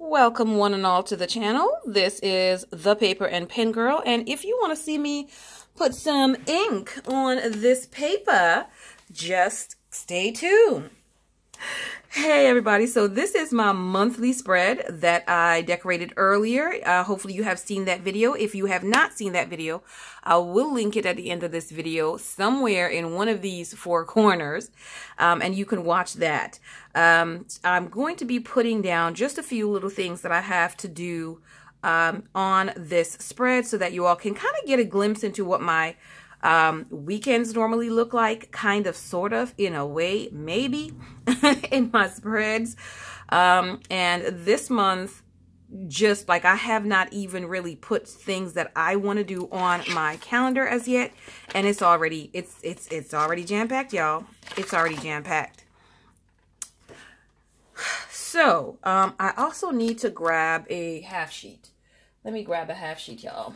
Welcome one and all to the channel. This is the Paper and Pen Girl, and if you want to see me put some ink on this paper, just stay tuned. Hey everybody, so this is my monthly spread that I decorated earlier. Hopefully you have seen that video. If you have not seen that video, I will link it at the end of this video somewhere in one of these four corners, and you can watch that. I'm going to be putting down just a few little things that I have to do on this spread so that you all can kind of get a glimpse into what my weekends normally look like, kind of, sort of, in a way, maybe, in my spreads. And this month, just like, I have not even really put things that I want to do on my calendar as yet, and it's already already jam-packed, y'all. It's already jam-packed. So I also need to grab a half sheet. Let me grab a half sheet, y'all.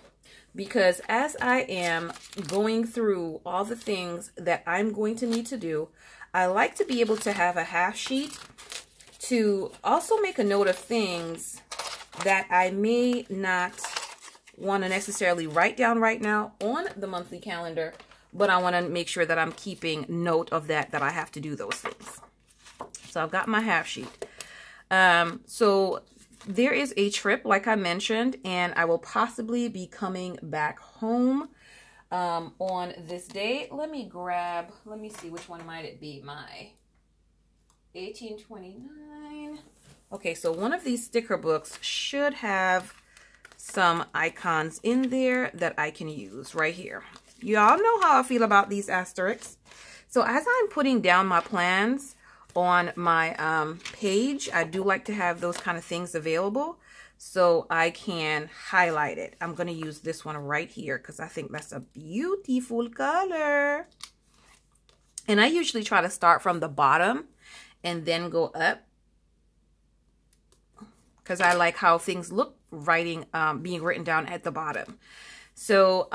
Because as I am going through all the things that I'm going to need to do, I like to be able to have a half sheet to also make a note of things that I may not want to necessarily write down right now on the monthly calendar, but I want to make sure that I'm keeping note of that I have to do those things. So I've got my half sheet. So there is a trip, like I mentioned, and I will possibly be coming back home on this day. Let me see, which one might it be? My 1829. Okay, so one of these sticker books should have some icons in there that I can use right here. Y'all know how I feel about these asterisks. So as I'm putting down my plans on my page, I do like to have those kind of things available so I can highlight it. I'm going to use this one right here because I think that's a beautiful color. And I usually try to start from the bottom and then go up because I like how things look being written down at the bottom. So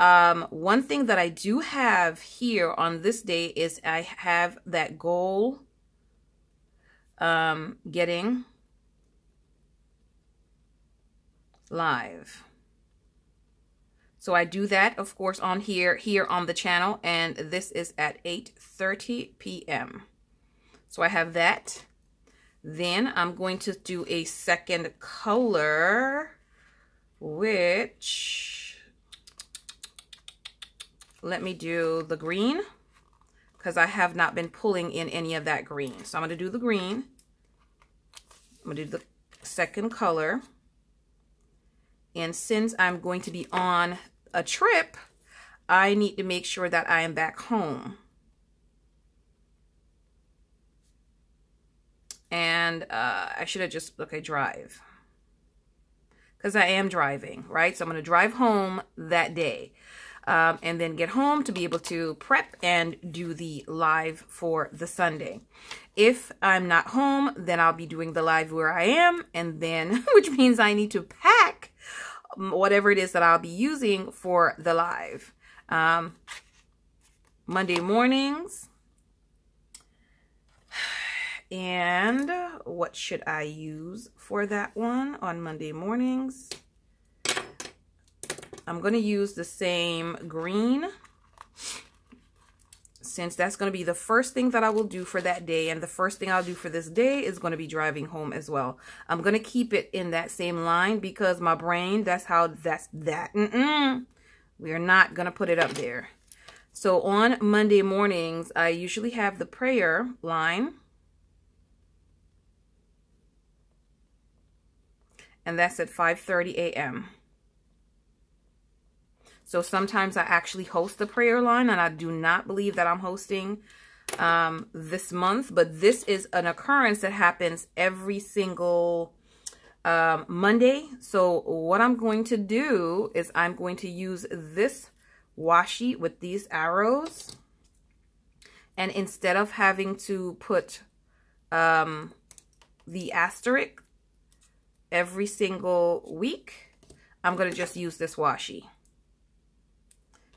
one thing that I do have here on this day is I have that goal getting live. So I do that, of course, on here on the channel, and this is at 8:30 p.m. So I have that. Then I'm going to do a second color, which, let me do the green, because I have not been pulling in any of that green. So I'm going to do the green. I'm going to do the second color. And since I'm going to be on a trip, I need to make sure that I am back home. And I should have just, okay, drive. Because I am driving, right? So I'm going to drive home that day. And then get home to be able to prep and do the live for the Sunday. If I'm not home, then I'll be doing the live where I am, and then, which means I need to pack whatever it is that I'll be using for the live. Monday mornings. And what should I use for that one on Monday mornings? I'm going to use the same green, since that's going to be the first thing that I will do for that day. And the first thing I'll do for this day is going to be driving home as well. I'm going to keep it in that same line because my brain, that's that. We are not going to put it up there. So on Monday mornings, I usually have the prayer line. And that's at 5:30 a.m. So sometimes I actually host the prayer line, and I do not believe that I'm hosting this month, but this is an occurrence that happens every single Monday. So what I'm going to do is I'm going to use this washi with these arrows, and instead of having to put the asterisk every single week, I'm going to just use this washi.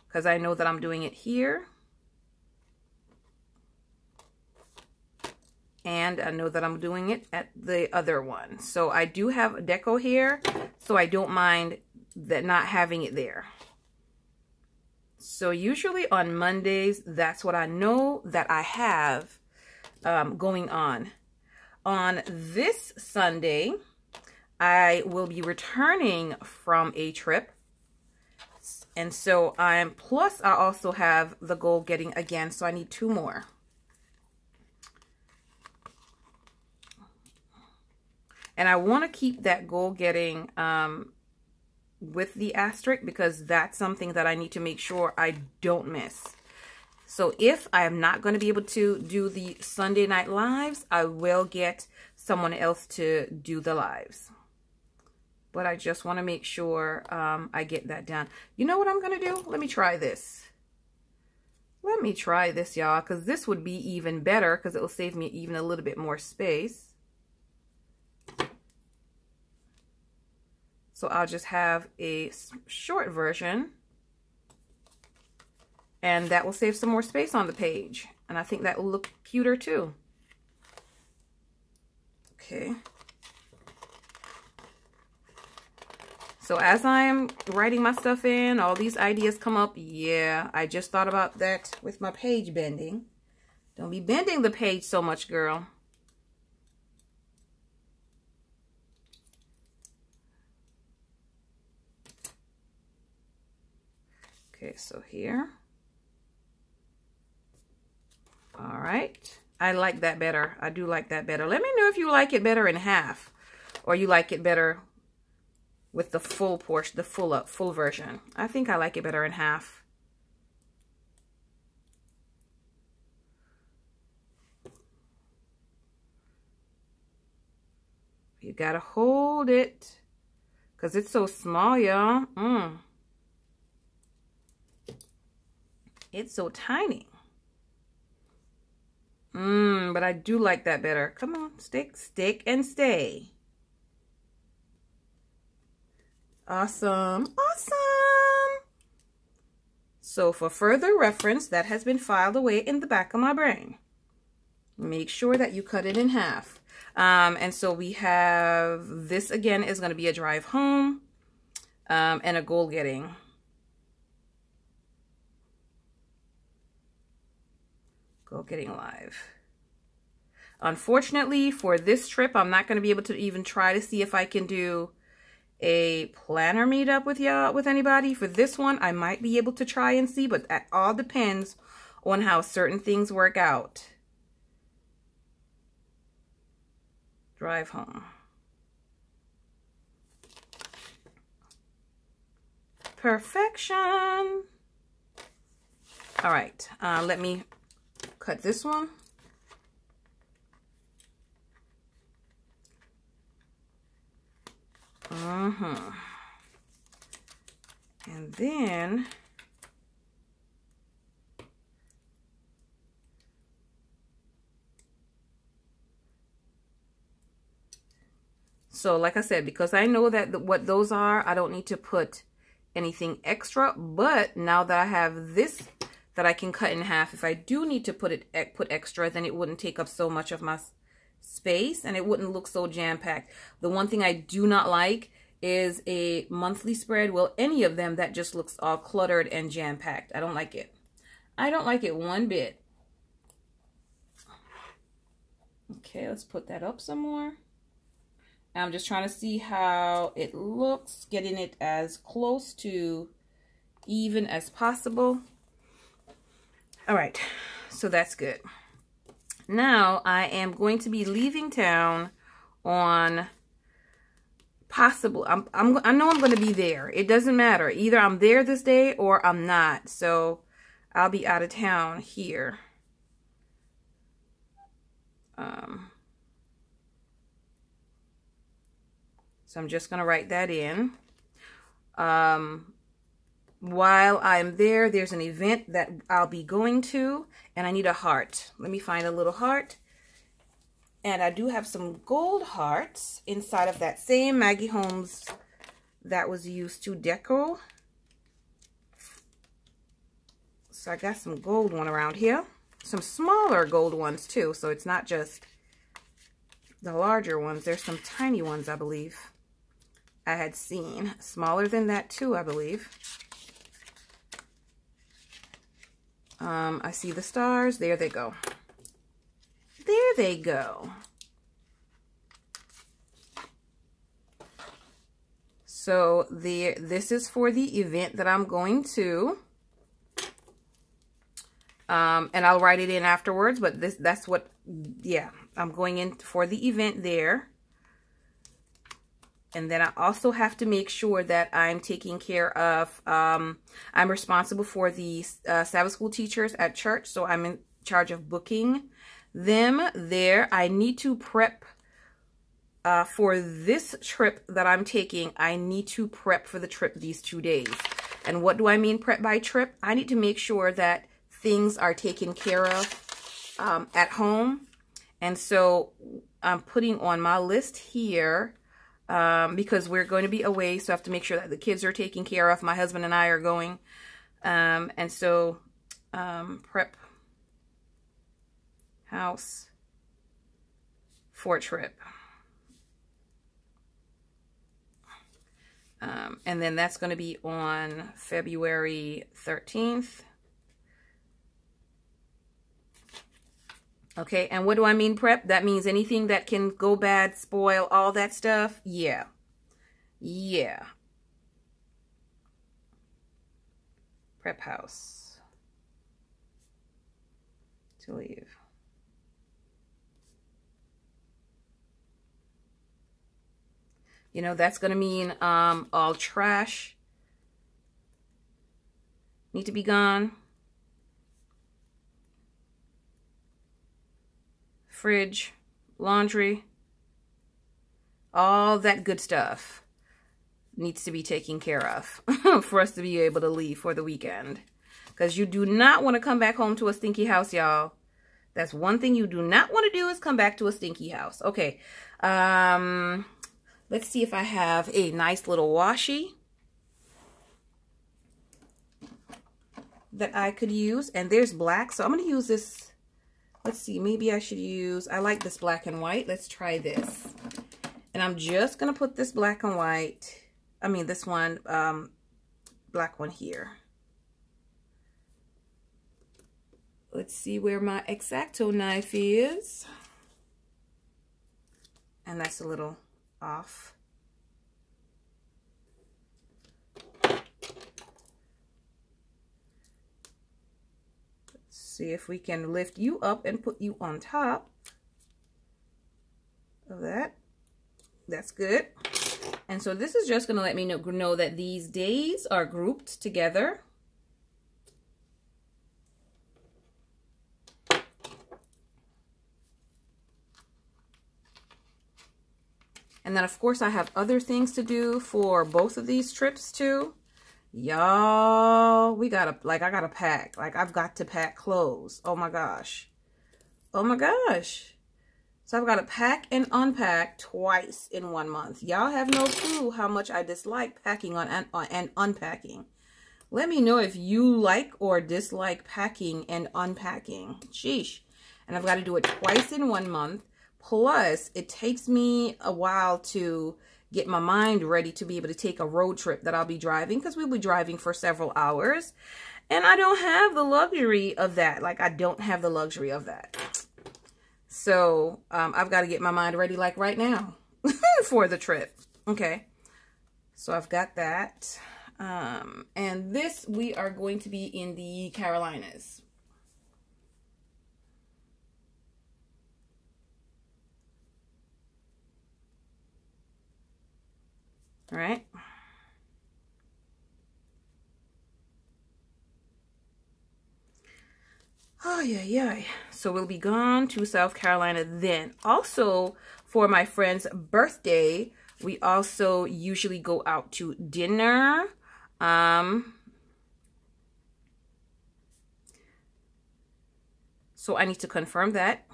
Because I know that I'm doing it here. And I know that I'm doing it at the other one. So I do have a deco here, so I don't mind that not having it there. So usually on Mondays, that's what I know that I have going on. On this Sunday, I will be returning from a trip. And so plus I also have the goal getting again, so I need 2 more. And I want to keep that goal getting with the asterisk, because that's something that I need to make sure I don't miss. So if I am not going to be able to do the Sunday night lives, I will get someone else to do the lives. But I just want to make sure I get that done. You know what I'm going to do? Let me try this. Let me try this, y'all, because this would be even better, because it will save me even a little bit more space. So I'll just have a short version, and that will save some more space on the page. And I think that will look cuter too. Okay. So as I'm writing my stuff in, all these ideas come up. Yeah, I just thought about that with my page bending. Don't be bending the page so much, girl. Okay, so here. All right. I like that better. I do like that better. Let me know if you like it better in half, or you like it better with the full portion, the full version. I think I like it better in half. You gotta hold it, because it's so small, y'all. It's so tiny. But I do like that better. Come on, stick and stay. Awesome, awesome. So for further reference, that has been filed away in the back of my brain. Make sure that you cut it in half. And so we have, this again is going to be a drive home, and a goal getting. Goal getting live. Unfortunately, for this trip, I'm not going to be able to even try to see if I can do a planner meetup with y'all, with anybody. For this one, I might be able to try and see, but that all depends on how certain things work out. Drive home. Perfection. All right, let me cut this one. And then so like I said, because I know that what those are, I don't need to put anything extra. But now that I have this that I can cut in half, if I do need to put extra, then it wouldn't take up so much of my space and it wouldn't look so jam-packed. The one thing I do not like is a monthly spread. Well, any of them that just looks all cluttered and jam-packed. I don't like it. I don't like it one bit. Okay, let's put that up some more. I'm just trying to see how it looks, getting it as close to even as possible. All right, so that's good. Now I am going to be leaving town on possible. I know I'm going to be there. It doesn't matter. Either I'm there this day or I'm not. So I'll be out of town here. So I'm just going to write that in. While I'm there, there's an event that I'll be going to, and I need a heart. Let me find a little heart. And I do have some gold hearts inside of that same Maggie Holmes that was used to deco. So I got some gold one around here. Some smaller gold ones too, so it's not just the larger ones. There's some tiny ones, I believe. I had seen smaller than that too, I believe. I see the stars. There they go. There they go. So this is for the event that I'm going to. And I'll write it in afterwards, but that's what, yeah, I'm going in for the event there. And then I also have to make sure that I'm taking care of, I'm responsible for the Sabbath school teachers at church. So I'm in charge of booking them there. I need to prep for this trip that I'm taking. I need to prep for the trip these 2 days. And what do I mean prep by trip? I need to make sure that things are taken care of at home. And so I'm putting on my list here because we're going to be away. So I have to make sure that the kids are taken care of. My husband and I are going. And so prep house for trip. And then that's going to be on February 13th. Okay, and what do I mean prep? That means anything that can go bad, spoil, all that stuff. Yeah. Yeah. Prep house. To leave. You know, that's going to mean all trash need to be gone. Fridge, laundry, all that good stuff needs to be taken care of for us to be able to leave for the weekend. Because you do not want to come back home to a stinky house, y'all. That's one thing you do not want to do is come back to a stinky house. Okay. Let's see if I have a nice little washi that I could use. And there's black. So I'm going to use this. Let's see. Maybe I should use. I like this black and white. Let's try this. And I'm just going to put this black and white. I mean, this one, black one here. Let's see where my X-Acto knife is. And that's a little off. Let's see if we can lift you up and put you on top of that. That's good. And so this is just going to let me know that these days are grouped together. And then, of course, I have other things to do for both of these trips, too. Y'all, I gotta pack. Like, I've got to pack clothes. Oh, my gosh. Oh, my gosh. So, I've got to pack and unpack twice in 1 month. Y'all have no clue how much I dislike packing and unpacking. Let me know if you like or dislike packing and unpacking. Sheesh. And I've got to do it twice in 1 month. Plus, it takes me a while to get my mind ready to be able to take a road trip that I'll be driving, because we'll be driving for several hours. And I don't have the luxury of that. Like, I don't have the luxury of that. So, I've got to get my mind ready, like, right now for the trip. Okay. So, I've got that. And this, we are going to be in the Carolinas. All right. Oh, yeah. So we'll be gone to South Carolina then. Also, for my friend's birthday, we also usually go out to dinner. So I need to confirm that.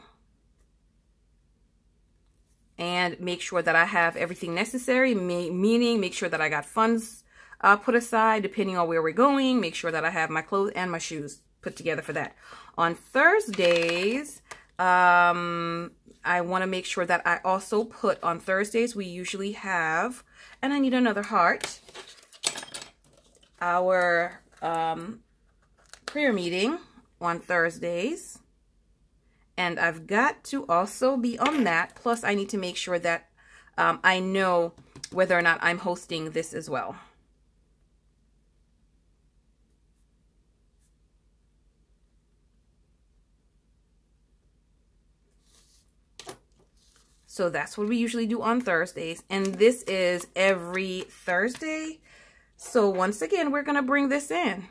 And make sure that I have everything necessary, meaning make sure that I got funds put aside depending on where we're going. Make sure that I have my clothes and my shoes put together for that. On Thursdays, I want to make sure that I also put on Thursdays, we usually have, and I need another heart, our prayer meeting on Thursdays. And I've got to also be on that. Plus, I need to make sure that I know whether or not I'm hosting this as well. So that's what we usually do on Thursdays. And this is every Thursday. So once again, we're going to bring this in.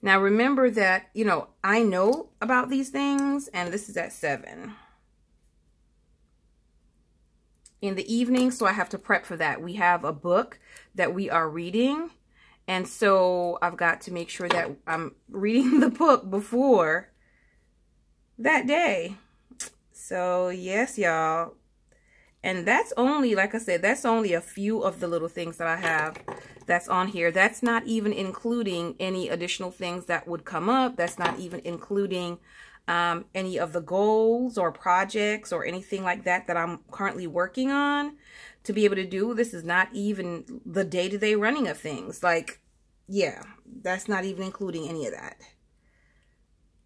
Now, remember that, you know, I know about these things, and this is at 7 in the evening, so I have to prep for that. We have a book that we are reading, and so I've got to make sure that I'm reading the book before that day. So, yes, y'all. And that's only, like I said, that's only a few of the little things that I have that's on here. That's not even including any additional things that would come up. That's not even including any of the goals or projects or anything like that that I'm currently working on to be able to do. This is not even the day-to-day running of things. Like, yeah, that's not even including any of that.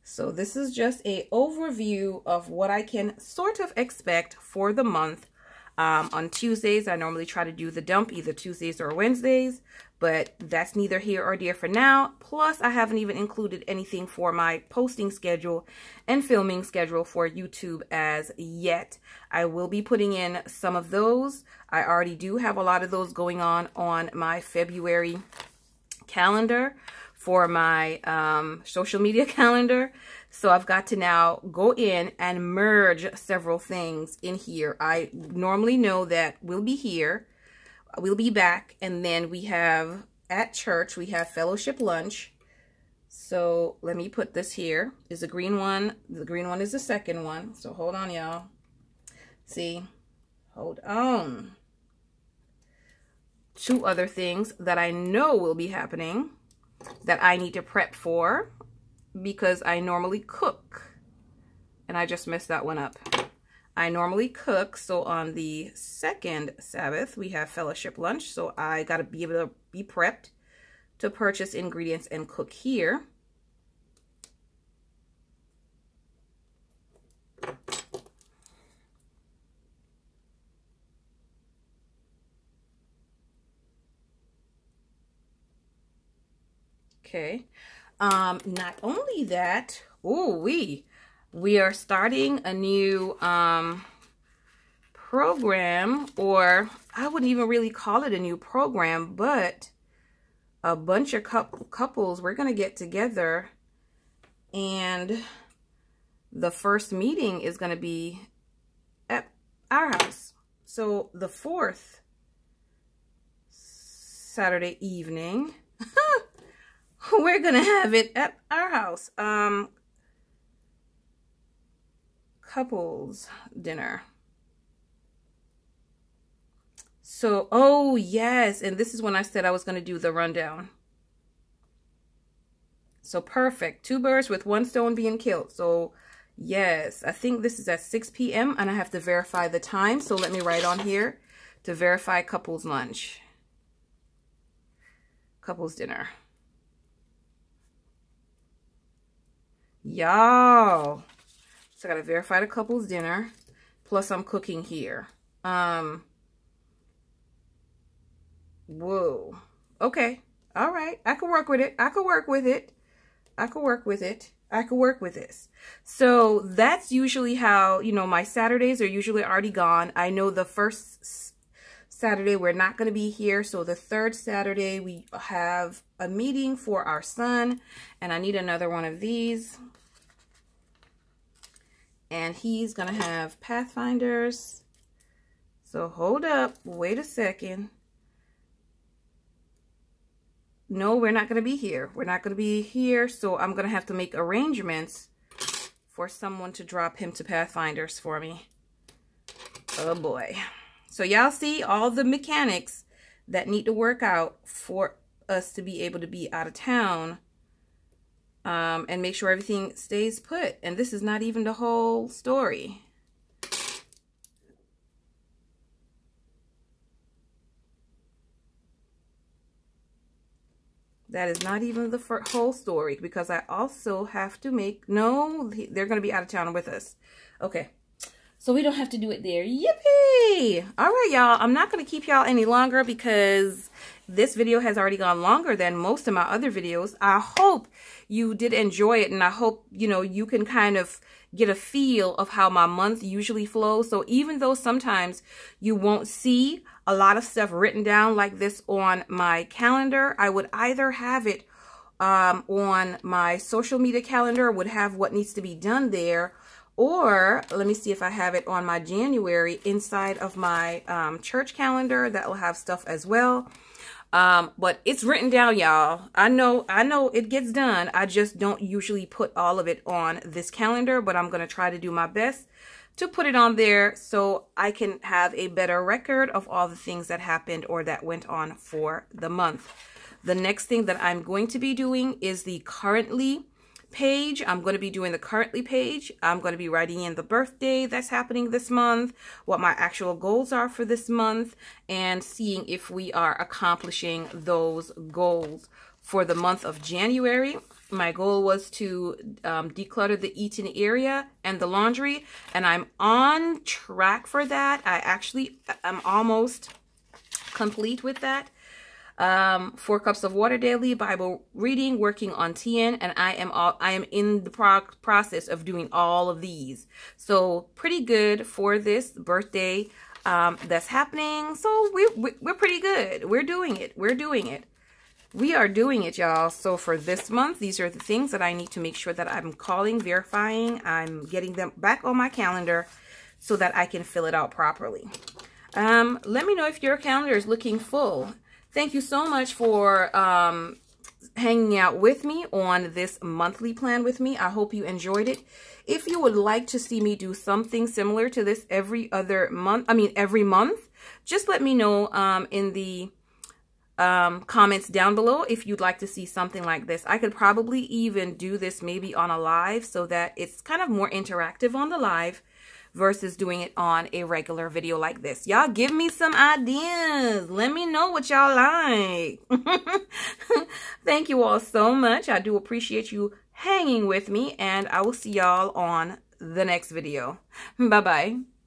So this is just an overview of what I can sort of expect for the month. On Tuesdays, I normally try to do the dump either Tuesdays or Wednesdays, but that's neither here or there for now. Plus, I haven't even included anything for my posting schedule and filming schedule for YouTube as yet. I will be putting in some of those. I already do have a lot of those going on my February calendar for my social media calendar. So I've got to now go in and merge several things in here. I normally know that we'll be here, we'll be back, and then we have at church, we have fellowship lunch. So let me put this here. Is the green one. The green one is the second one. So hold on, y'all. See, hold on. 2 other things that I know will be happening that I need to prep for, because I normally cook, and I just messed that one up. I normally cook, so on the second Sabbath, we have fellowship lunch, so I got to be able to be prepped to purchase ingredients and cook here. Okay. Not only that, we are starting a new program, or I wouldn't even really call it a new program, but a bunch of couples, we're going to get together, and the first meeting is going to be at our house. So the 4th Saturday evening, we're going to have it at our house. Couples dinner. So, oh yes, and this is when I said I was going to do the rundown. So perfect. 2 birds with 1 stone being killed. So yes, I think this is at 6 p.m. and I have to verify the time. So let me write on here to verify couples lunch. Couples dinner. Y'all, so I gotta verify the couple's dinner, plus I'm cooking here. Whoa, okay, all right, I can work with it. I can work with it. I can work with it. I can work with this. So that's usually how, you know, my Saturdays are usually already gone. I know the first Saturday we're not going to be here, so the 3rd Saturday we have a meeting for our son, and I need another one of these. And he's going to have Pathfinders. So hold up. Wait a second. No, we're not going to be here. We're not going to be here. So I'm going to have to make arrangements for someone to drop him to Pathfinders for me. Oh boy. So y'all see all the mechanics that need to work out for us to be able to be out of town. And make sure everything stays put. And this is not even the whole story. That is not even the whole story, because I also have to make, no, they're going to be out of town with us. Okay. So we don't have to do it there. Yippee! All right, y'all. I'm not going to keep y'all any longer because this video has already gone longer than most of my other videos. I hope you did enjoy it, and I hope, you know, you can kind of get a feel of how my month usually flows. So even though sometimes you won't see a lot of stuff written down like this on my calendar, I would either have it on my social media calendar, would have what needs to be done there, or let me see if I have it on my January inside of my church calendar. That will have stuff as well. But it's written down, y'all. I know it gets done. I just don't usually put all of it on this calendar, but I'm going to try to do my best to put it on there so I can have a better record of all the things that happened or that went on for the month. The next thing that I'm going to be doing is the currently page. I'm going to be doing the currently page. I'm going to be writing in the birthday that's happening this month, what my actual goals are for this month, and seeing if we are accomplishing those goals. For the month of January, my goal was to declutter the eating area and the laundry, and I'm on track for that. I'm almost complete with that. 4 cups of water daily, Bible reading, working on TN, and I am in the process of doing all of these. So pretty good for this birthday that's happening. So we're pretty good. We're doing it. We're doing it. We are doing it, y'all. So for this month, these are the things that I need to make sure that I'm calling, verifying, I'm getting them back on my calendar so that I can fill it out properly. Let me know if your calendar is looking full. Thank you so much for hanging out with me on this monthly plan with me. I hope you enjoyed it. If you would like to see me do something similar to this every month, just let me know in the comments down below if you'd like to see something like this. I could probably even do this maybe on a live so that it's kind of more interactive on the live versus doing it on a regular video like this. Y'all give me some ideas. Let me know what y'all like. Thank you all so much. I do appreciate you hanging with me, and I will see y'all on the next video. Bye-bye.